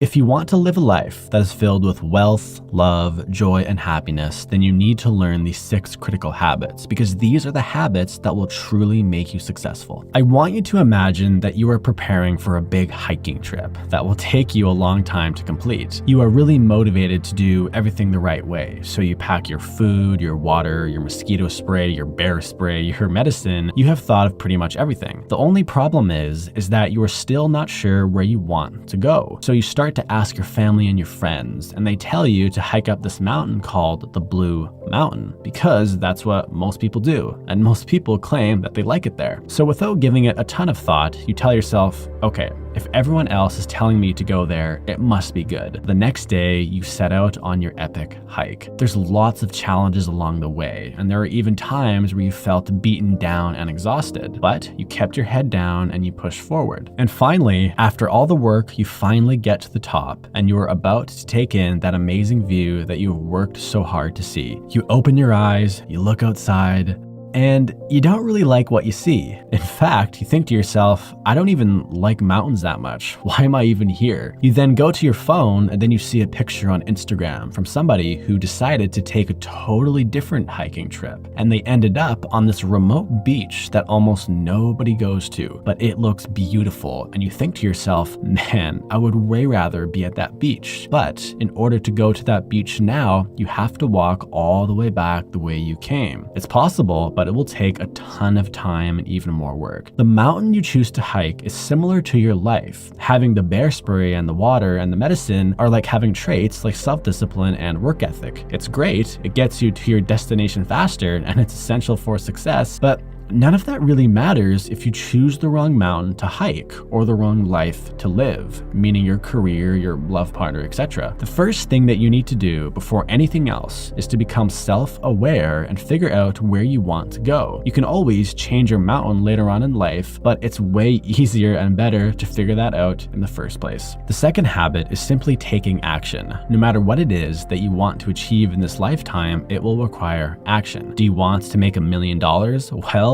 If you want to live a life that is filled with wealth, love, joy, and happiness, then you need to learn these 6 critical habits, because these are the habits that will truly make you successful. I want you to imagine that you are preparing for a big hiking trip that will take you a long time to complete. You are really motivated to do everything the right way, so you pack your food, your water, your mosquito spray, your bear spray, your medicine. You have thought of pretty much everything. The only problem is that you are still not sure where you want to go. So you start to ask your family and your friends, and they tell you to hike up this mountain called the Blue Mountain, because that's what most people do, and most people claim that they like it there. So without giving it a ton of thought, you tell yourself, okay, if everyone else is telling me to go there, it must be good. The next day, you set out on your epic hike. There's lots of challenges along the way, and there are even times where you felt beaten down and exhausted, but you kept your head down and you pushed forward. And finally, after all the work, you finally get to the top, and you're about to take in that amazing view that you've worked so hard to see. You open your eyes, you look outside, and you don't really like what you see. In fact, you think to yourself, I don't even like mountains that much. Why am I even here? You then go to your phone and then you see a picture on Instagram from somebody who decided to take a totally different hiking trip. And they ended up on this remote beach that almost nobody goes to, but it looks beautiful. And you think to yourself, man, I would way rather be at that beach. But in order to go to that beach now, you have to walk all the way back the way you came. It's possible, but it will take a ton of time and even more work. The mountain you choose to hike is similar to your life. Having the bear spray and the water and the medicine are like having traits like self-discipline and work ethic. It's great, it gets you to your destination faster, and it's essential for success, but none of that really matters if you choose the wrong mountain to hike or the wrong life to live, meaning your career, your love partner, etc. The first thing that you need to do before anything else is to become self-aware and figure out where you want to go. You can always change your mountain later on in life, but it's way easier and better to figure that out in the first place. The second habit is simply taking action. No matter what it is that you want to achieve in this lifetime, it will require action. Do you want to make $1 million?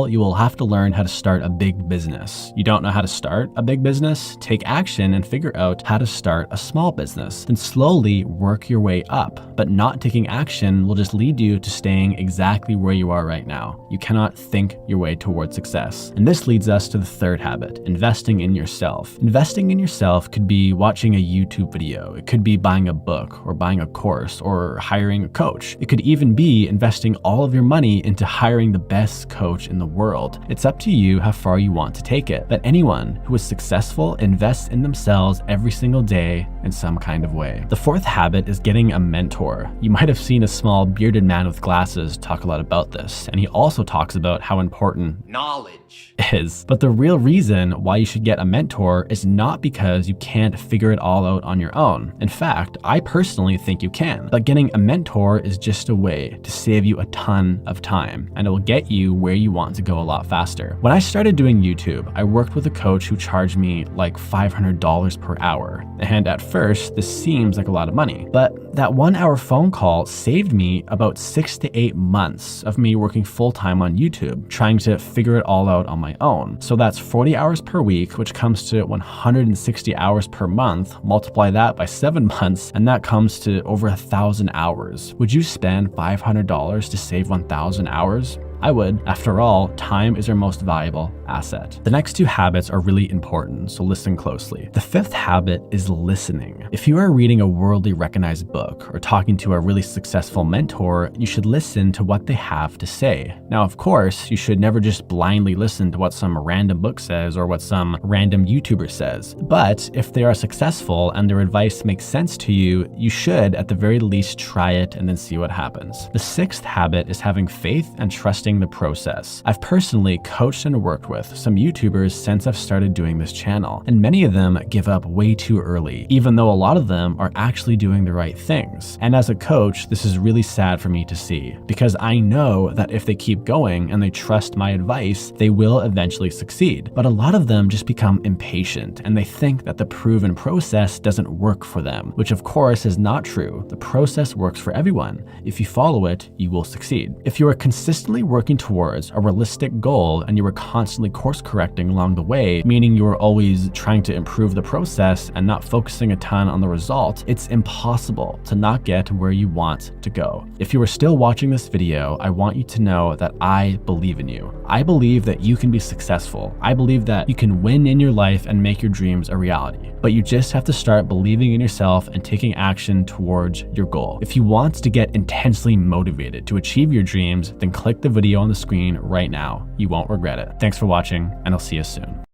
Well, you will have to learn how to start a big business. You don't know how to start a big business? Take action and figure out how to start a small business. Then slowly work your way up. But not taking action will just lead you to staying exactly where you are right now. You cannot think your way towards success. And this leads us to the third habit, investing in yourself. Investing in yourself could be watching a YouTube video. It could be buying a book or buying a course or hiring a coach. It could even be investing all of your money into hiring the best coach in the world. It's up to you how far you want to take it. But anyone who is successful invests in themselves every single day in some kind of way. The fourth habit is getting a mentor. You might have seen a small bearded man with glasses talk a lot about this, and he also talks about how important knowledge is. But the real reason why you should get a mentor is not because you can't figure it all out on your own. In fact, I personally think you can. But getting a mentor is just a way to save you a ton of time, and it will get you where you want to go a lot faster. When I started doing YouTube, I worked with a coach who charged me like $500 per hour. And at first, this seems like a lot of money, but that 1-hour phone call saved me about 6 to 8 months of me working full-time on YouTube, trying to figure it all out on my own. So that's 40 hours per week, which comes to 160 hours per month. Multiply that by 7 months, and that comes to over 1,000 hours. Would you spend $500 to save 1,000 hours? I would. After all, time is our most valuable asset. The next 2 habits are really important, so listen closely. The 5th habit is listening. If you are reading a worldly recognized book or talking to a really successful mentor, you should listen to what they have to say. Now, of course, you should never just blindly listen to what some random book says or what some random YouTuber says. But if they are successful and their advice makes sense to you, you should at the very least try it and then see what happens. The 6th habit is having faith and trusting the process. I've personally coached and worked with some YouTubers since I've started doing this channel, and many of them give up way too early, even though a lot of them are actually doing the right things. And as a coach, this is really sad for me to see, because I know that if they keep going and they trust my advice, they will eventually succeed. But a lot of them just become impatient, and they think that the proven process doesn't work for them, which of course is not true. The process works for everyone. If you follow it, you will succeed. If you are consistently working working towards a realistic goal and you were constantly course correcting along the way, meaning you were always trying to improve the process and not focusing a ton on the result, it's impossible to not get to where you want to go. If you are still watching this video, I want you to know that I believe in you. I believe that you can be successful. I believe that you can win in your life and make your dreams a reality. But you just have to start believing in yourself and taking action towards your goal. If you want to get intensely motivated to achieve your dreams, then click the video on the screen right now. You won't regret it. Thanks for watching, and I'll see you soon.